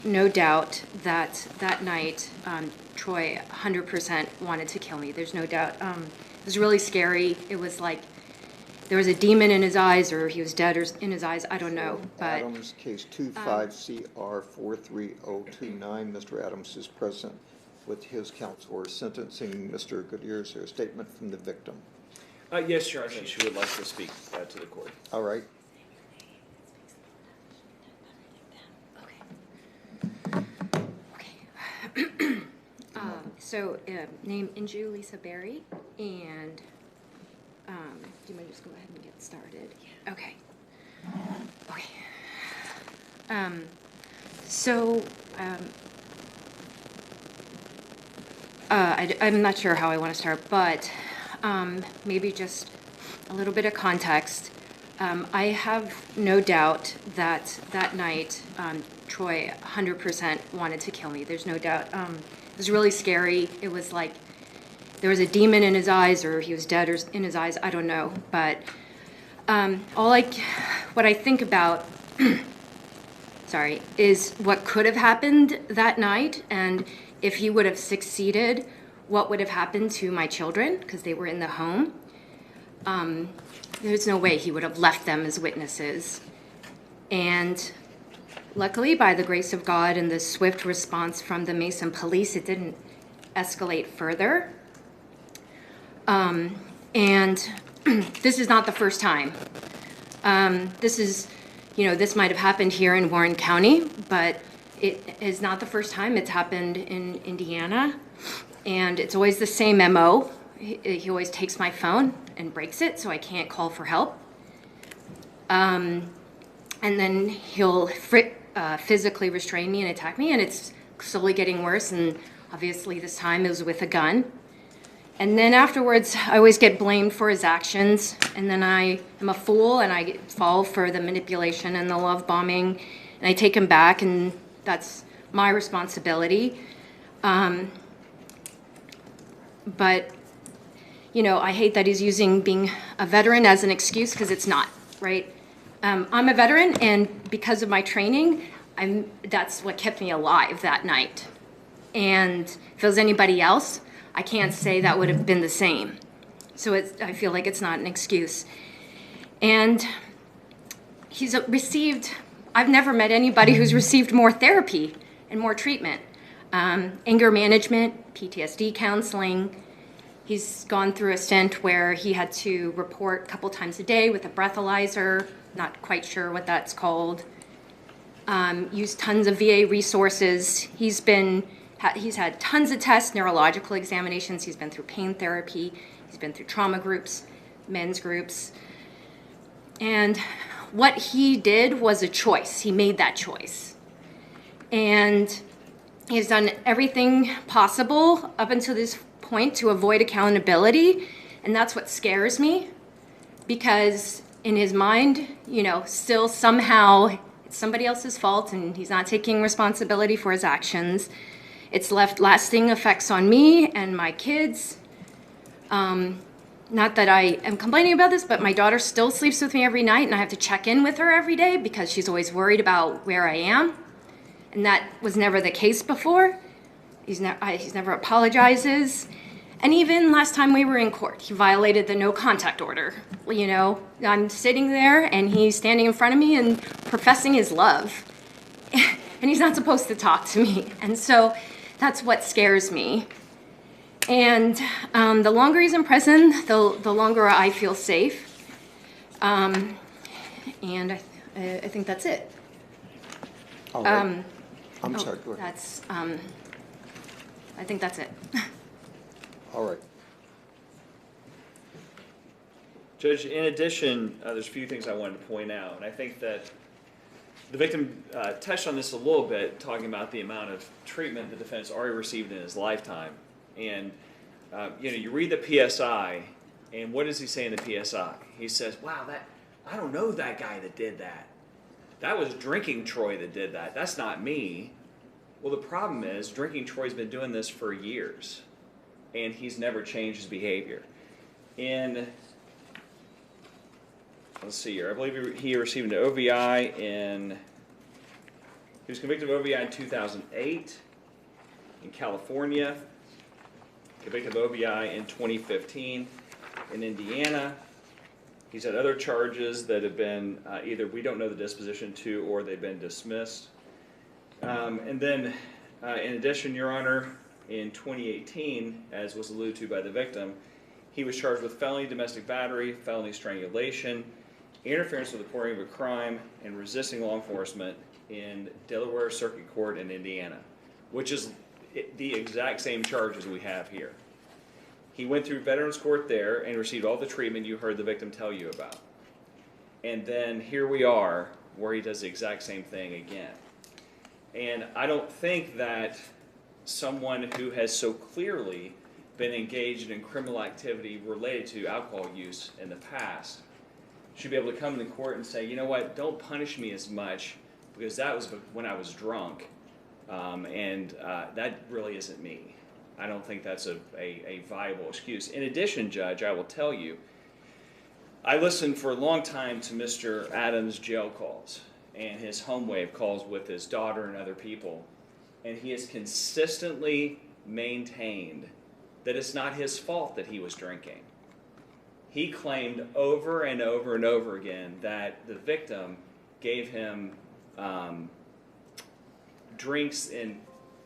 no doubt that that night, Troy 100% wanted to kill me. There's no doubt. It was really scary. It was like there was a demon in his eyes, or he was dead or in his eyes. I don't know. But Adams, case 25CR43029. Mr. Adams is present with his counsel or sentencing. Mr. Goodyear, is there a statement from the victim? Yes, Your Honor. She would like to speak to the court. All right. So, name Inju Lisa Berry, and do you mind just go ahead and get started? Yeah. Okay. Okay. I'm not sure how I want to start, but maybe just a little bit of context. I have no doubt that that night, Troy 100% wanted to kill me. There's no doubt. It was really scary. It was like there was a demon in his eyes, or he was dead or in his eyes. I don't know. But what I think about, sorry, is what could have happened that night, and if he would have succeeded, what would have happened to my children, because they were in the home. There's no way he would have left them as witnesses. And luckily, by the grace of God and the swift response from the Mason police, it didn't escalate further. And this is not the first time. This might have happened here in Warren County, but it is not the first time. It's happened in Indiana, and it's always the same MO. He always takes my phone and breaks it, so I can't call for help. And then he'll physically restrain me and attack me, and it's slowly getting worse, and obviously this time it was with a gun. And then afterwards, I always get blamed for his actions, and then I am a fool, and I fall for the manipulation and the love bombing, and I take him back, and that's my responsibility. But, I hate that he's using being a veteran as an excuse, because it's not, right? I'm a veteran, and because of my training, that's what kept me alive that night. And if it was anybody else, I can't say that would have been the same. So I feel like it's not an excuse. And he's received, I've never met anybody who's received more therapy and more treatment. Anger management, PTSD counseling. He's gone through a stint where he had to report a couple times a day with a breathalyzer, not quite sure what that's called. Used tons of VA resources. He's had tons of tests, neurological examinations. He's been through pain therapy. He's been through trauma groups, men's groups. And what he did was a choice. He made that choice. And he's done everything possible up until this point to avoid accountability. And that's what scares me, because in his mind, still somehow it's somebody else's fault, and he's not taking responsibility for his actions. It's left lasting effects on me and my kids. Not that I am complaining about this, but my daughter still sleeps with me every night, and I have to check in with her every day because she's always worried about where I am. And that was never the case before. He's never apologizes. And even last time we were in court, he violated the no contact order. I'm sitting there, and he's standing in front of me and professing his love. And he's not supposed to talk to me. And so that's what scares me. And the longer he's in prison, the longer I feel safe. And I think that's it. All right. I'm sorry, go ahead. I think that's it. All right. Judge, in addition, there's a few things I wanted to point out, and I think that the victim touched on this a little bit, talking about the amount of treatment the defendant's already received in his lifetime. And you read the PSI, and what does he say in the PSI? He says, "Wow, I don't know that guy that did that. That was Drinking Troy that did that. That's not me." Well, the problem is, Drinking Troy's been doing this for years, and he's never changed his behavior. Let's see here. I believe he received an OVI in He was convicted of OVI in 2008 in California, convicted of OVI in 2015 in Indiana. He's had other charges that have been either we don't know the disposition to or they've been dismissed. And then, in addition, Your Honor, in 2018, as was alluded to by the victim, he was charged with felony domestic battery, felony strangulation, interference with the reporting of a crime, and resisting law enforcement in Delaware Circuit Court in Indiana, which is the exact same charges we have here. He went through Veterans Court there and received all the treatment you heard the victim tell you about. And then here we are, where he does the exact same thing again. And I don't think that someone who has so clearly been engaged in criminal activity related to alcohol use in the past should be able to come to court and say, you know what, don't punish me as much because that was when I was drunk, and that really isn't me. I don't think that's a viable excuse. In addition, Judge, I will tell you, I listened for a long time to Mr. Adams' jail calls and his home wave calls with his daughter and other people, and he has consistently maintained that it's not his fault that he was drinking. He claimed over and over and over again that the victim gave him drinks in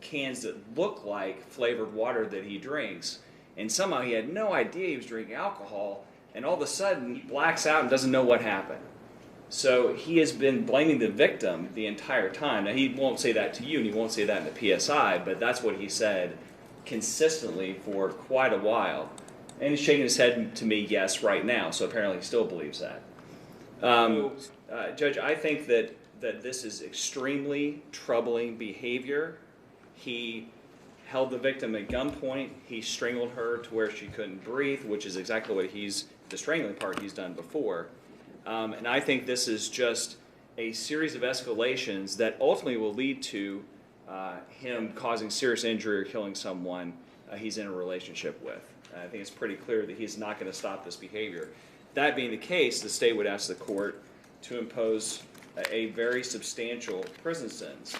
cans that look like flavored water that he drinks, and somehow he had no idea he was drinking alcohol, and all of a sudden he blacks out and doesn't know what happened. So he has been blaming the victim the entire time. Now he won't say that to you, and he won't say that in the PSI, but that's what he said consistently for quite a while. And he's shaking his head to me, yes, right now, so apparently he still believes that. Judge, I think that this is extremely troubling behavior. He held the victim at gunpoint. He strangled her to where she couldn't breathe, which is exactly what the strangling part he's done before. And I think this is just a series of escalations that ultimately will lead to him causing serious injury or killing someone he's in a relationship with. I think it's pretty clear that he's not going to stop this behavior. That being the case, the state would ask the court to impose a very substantial prison sentence.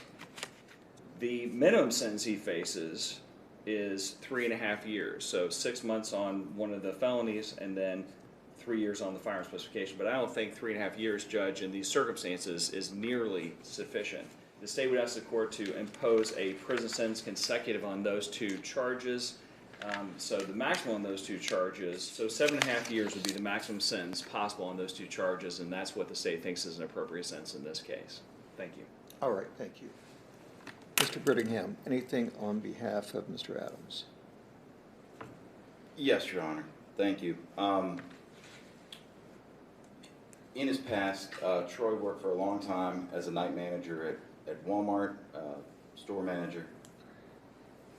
The minimum sentence he faces is 3.5 years, so 6 months on one of the felonies and then 3 years on the firearm specification. But I don't think 3.5 years, Judge, in these circumstances is nearly sufficient. The state would ask the court to impose a prison sentence consecutive on those two charges. So the maximum on those two charges, so 7.5 years would be the maximum sentence possible on those two charges, and that's what the state thinks is an appropriate sentence in this case. Thank you. All right, thank you. Mr. Brittingham, anything on behalf of Mr. Adams? Yes, Your Honor. Thank you. In his past, Troy worked for a long time as a night manager at Walmart, store manager.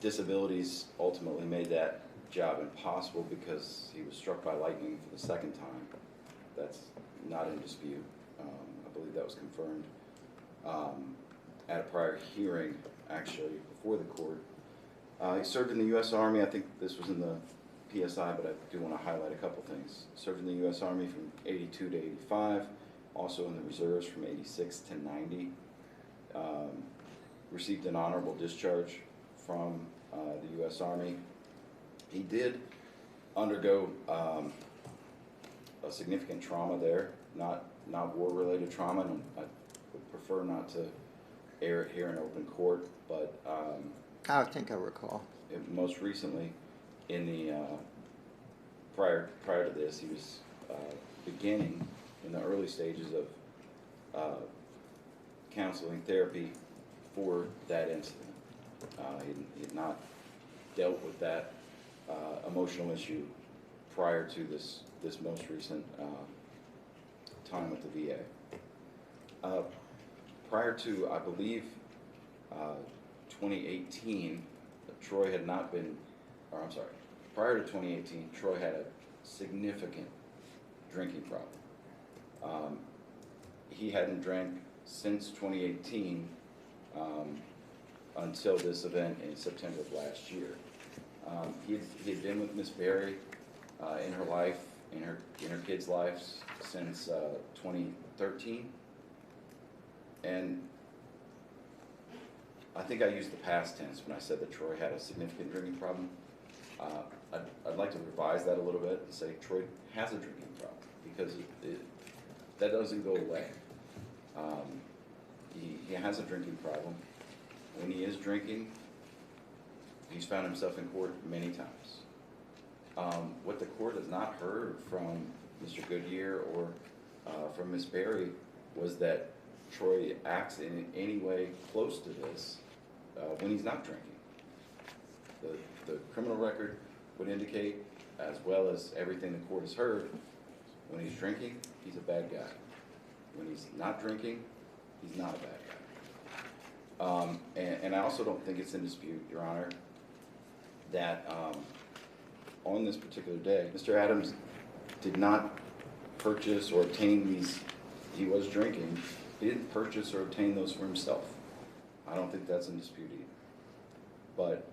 Disabilities ultimately made that job impossible because he was struck by lightning for the second time. That's not in dispute. I believe that was confirmed at a prior hearing, actually, before the court. He served in the U.S. Army. I think this was in the PSI, but I do want to highlight a couple things. Served in the U.S. Army from 82 to 85, also in the reserves from 86 to 90. Received an honorable discharge from the U.S. Army. He did undergo a significant trauma there, not war-related trauma, and I would prefer not to air it here in open court, but I think I recall. Most recently, in the prior to this, he was beginning in the early stages of counseling therapy for that incident. He had not dealt with that emotional issue prior to this most recent time with the VA. Prior to, I believe, 2018, Troy had not been, or I'm sorry, prior to 2018, Troy had a significant drinking problem. He hadn't drank since 2018 until this event in September of last year. He had been with Miss Berry in her life, in her kids' lives since 2013, and I think I used the past tense when I said that Troy had a significant drinking problem. I'd like to revise that a little bit and say Troy has a drinking problem, because that doesn't go away. He has a drinking problem. When he is drinking, he's found himself in court many times. What the court has not heard from Mr. Goodyear or from Ms. Berry was that Troy acts in any way close to this when he's not drinking. The criminal record would indicate, as well as everything the court has heard, when he's drinking, he's a bad guy. When he's not drinking, he's not a bad guy. And I also don't think it's in dispute, Your Honor, that on this particular day, Mr. Adams did not purchase or obtain these. He was drinking. He didn't purchase or obtain those for himself. I don't think that's in dispute either. But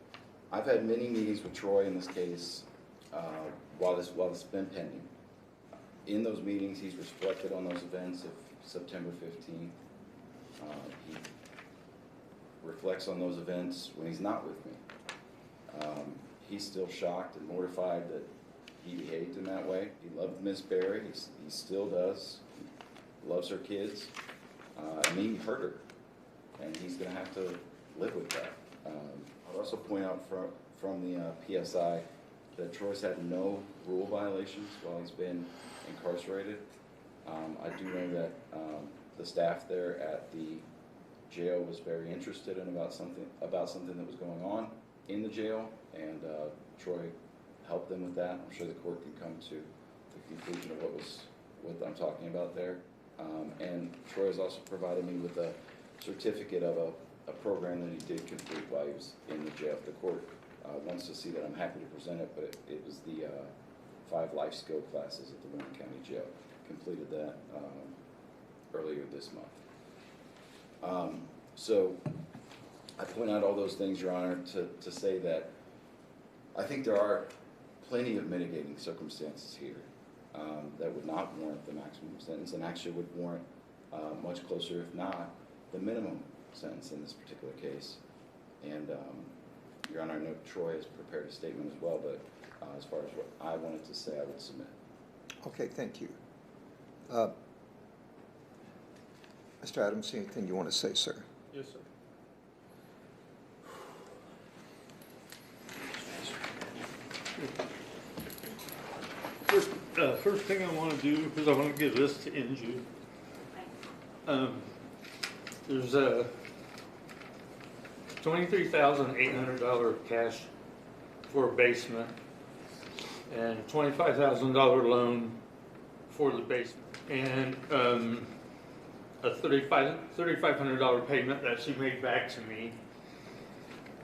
I've had many meetings with Troy in this case while it's been pending. In those meetings, he's reflected on those events of September 15th. He reflects on those events when he's not with me. He's still shocked and mortified that he behaved in that way. He loved Miss Berry. He still does. He loves her kids. And he hurt her. And he's going to have to live with that. I'll also point out from the PSI that Troy's had no rule violations while he's been incarcerated. I do know that the staff there at the jail was very interested in about something that was going on in the jail, and Troy helped them with that. I'm sure the court can come to the conclusion of what I'm talking about there. And Troy has also provided me with a certificate of a program that he did complete while he was in the jail. The court wants to see that. I'm happy to present it, but it was the 5 life skill classes at the Warren County Jail. Completed that earlier this month. So I point out all those things, Your Honor, to say that I think there are plenty of mitigating circumstances here that would not warrant the maximum sentence, and actually would warrant much closer, if not the minimum sentence in this particular case. And Your Honor, I know Troy has prepared a statement as well, but as far as what I wanted to say, I would submit. Okay, thank you. Mr. Adams, anything you want to say, sir? Yes, sir. First thing I want to do is I want to give this to Inju. There's a $23,800 cash for a basement and a $25,000 loan for the basement, and a $3,500 payment that she made back to me,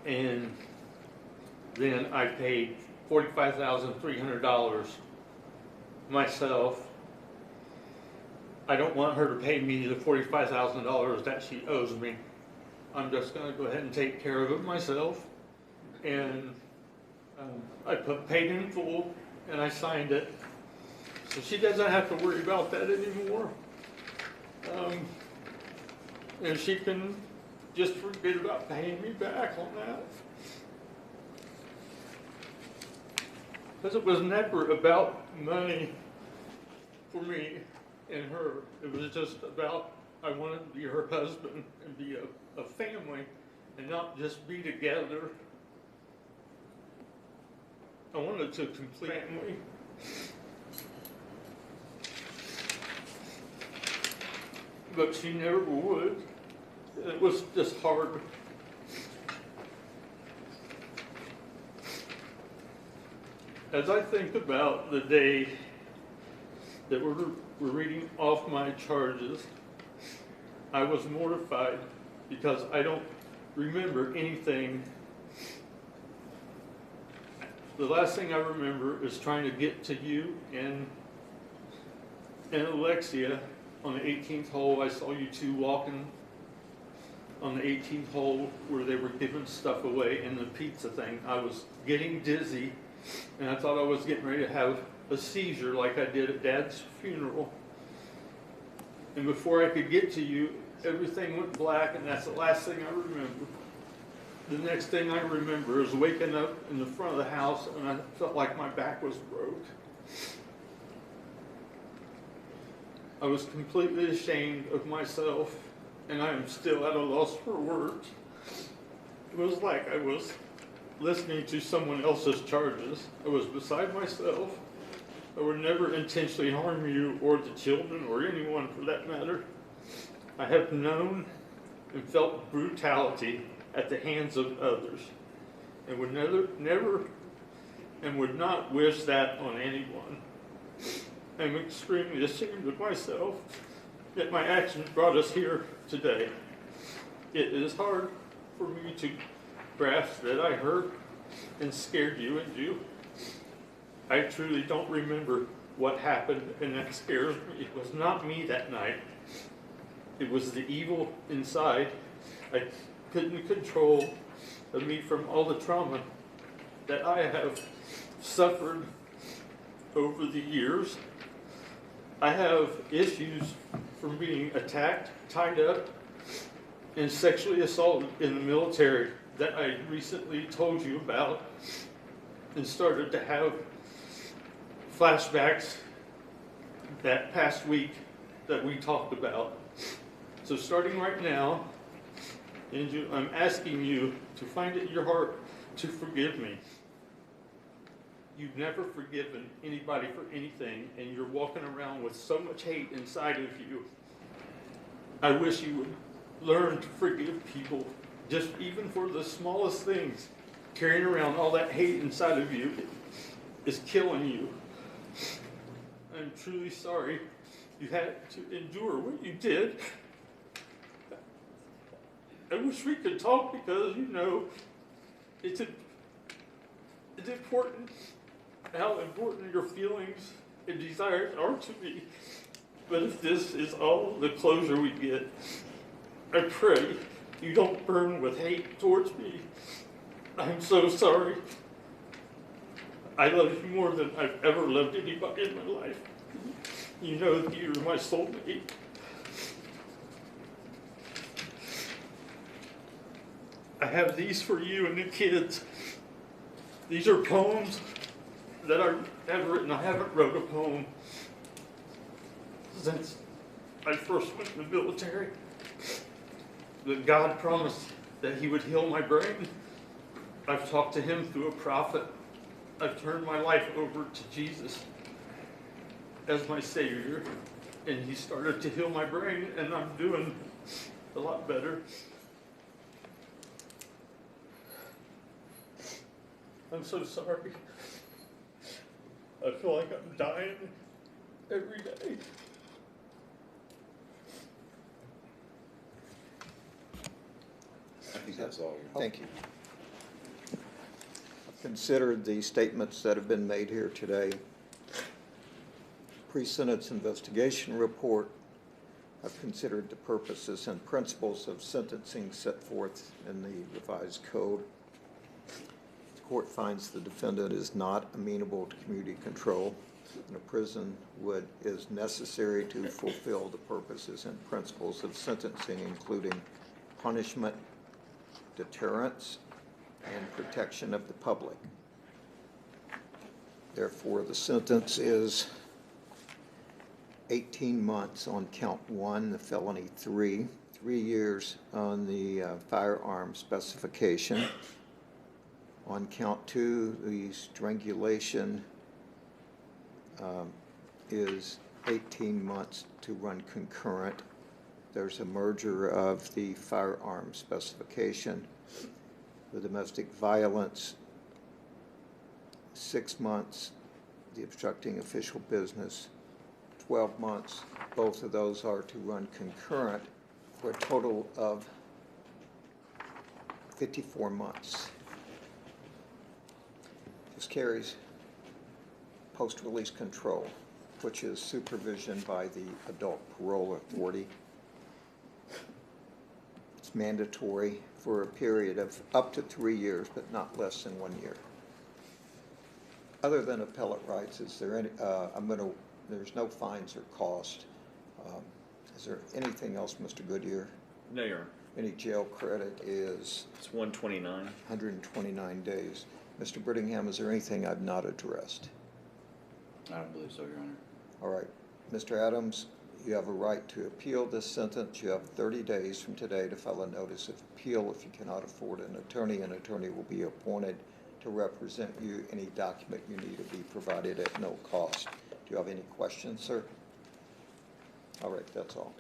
and then I paid $45,300 myself. I don't want her to pay me the $45,000 that she owes me. I'm just going to go ahead and take care of it myself. And I put paid in full, and I signed it. So she doesn't have to worry about that anymore. And she can just forget about paying me back on that. Because it was never about money for me and her. It was just about, I wanted to be her husband and be a family and not just be together. I wanted to complete family. But she never would. It was just hard. As I think about the day that we're reading off my charges, I was mortified because I don't remember anything. The last thing I remember is trying to get to you and Alexia on the 18th hole. I saw you two walking on the 18th hole where they were giving stuff away in the pizza thing. I was getting dizzy, and I thought I was getting ready to have a seizure like I did at Dad's funeral. And before I could get to you, everything went black, and that's the last thing I remember. The next thing I remember is waking up in the front of the house and I felt like my back was broke. I was completely ashamed of myself and I am still at a loss for words. It was like I was listening to someone else's charges. I was beside myself. I would never intentionally harm you or the children or anyone for that matter. I have known and felt brutality at the hands of others and would never and would not wish that on anyone. I'm extremely ashamed of myself that my actions brought us here today. It is hard for me to grasp that I hurt and scared you and you. I truly don't remember what happened and that scares me. It was not me that night. It was the evil inside. I couldn't control me from all the trauma that I have suffered over the years. I have issues from being attacked, tied up, and sexually assaulted in the military that I recently told you about and started to have flashbacks that past week that we talked about. So starting right now, Andrew, I'm asking you to find it in your heart to forgive me. You've never forgiven anybody for anything, and you're walking around with so much hate inside of you. I wish you would learn to forgive people, just even for the smallest things. Carrying around all that hate inside of you is killing you. I'm truly sorry you had to endure what you did. I wish we could talk because, you know, it's important how important your feelings and desires are to me. But if this is all the closure we get, I pray you don't burn with hate towards me. I'm so sorry. I love you more than I've ever loved anybody in my life. You know that you're my soulmate. I have these for you and the kids. These are poems that I have written. I haven't wrote a poem since I first went in the military. But God promised that He would heal my brain. I've talked to Him through a prophet. I've turned my life over to Jesus as my Savior, and He started to heal my brain, and I'm doing a lot better. I'm so sorry. I feel like I'm dying every day. I think that's all. Thank you. I've considered the statements that have been made here today. Pre-sentence investigation report. I've considered the purposes and principles of sentencing set forth in the revised code. The court finds the defendant is not amenable to community control, and a prison is necessary to fulfill the purposes and principles of sentencing, including punishment, deterrence, and protection of the public. Therefore, the sentence is 18 months on count 1, the felony 3 years on the firearm specification. On count 2, the strangulation is 18 months to run concurrent. There's a merger of the firearm specification. The domestic violence, 6 months. The obstructing official business, 12 months. Both of those are to run concurrent for a total of 54 months. This carries post-release control, which is supervision by the adult parole authority. It's mandatory for a period of up to 3 years, but not less than 1 year. Other than appellate rights, is there any, there's no fines or cost. Is there anything else, Mr. Goodyear? No, Your Honor. Any jail credit is It's 129. 129 days. Mr. Brittingham, is there anything I've not addressed? I don't believe so, Your Honor. All right. Mr. Adams, you have a right to appeal this sentence. You have 30 days from today to file a notice of appeal. If you cannot afford an attorney will be appointed to represent you. Any document you need will be provided at no cost. Do you have any questions, sir? All right, that's all.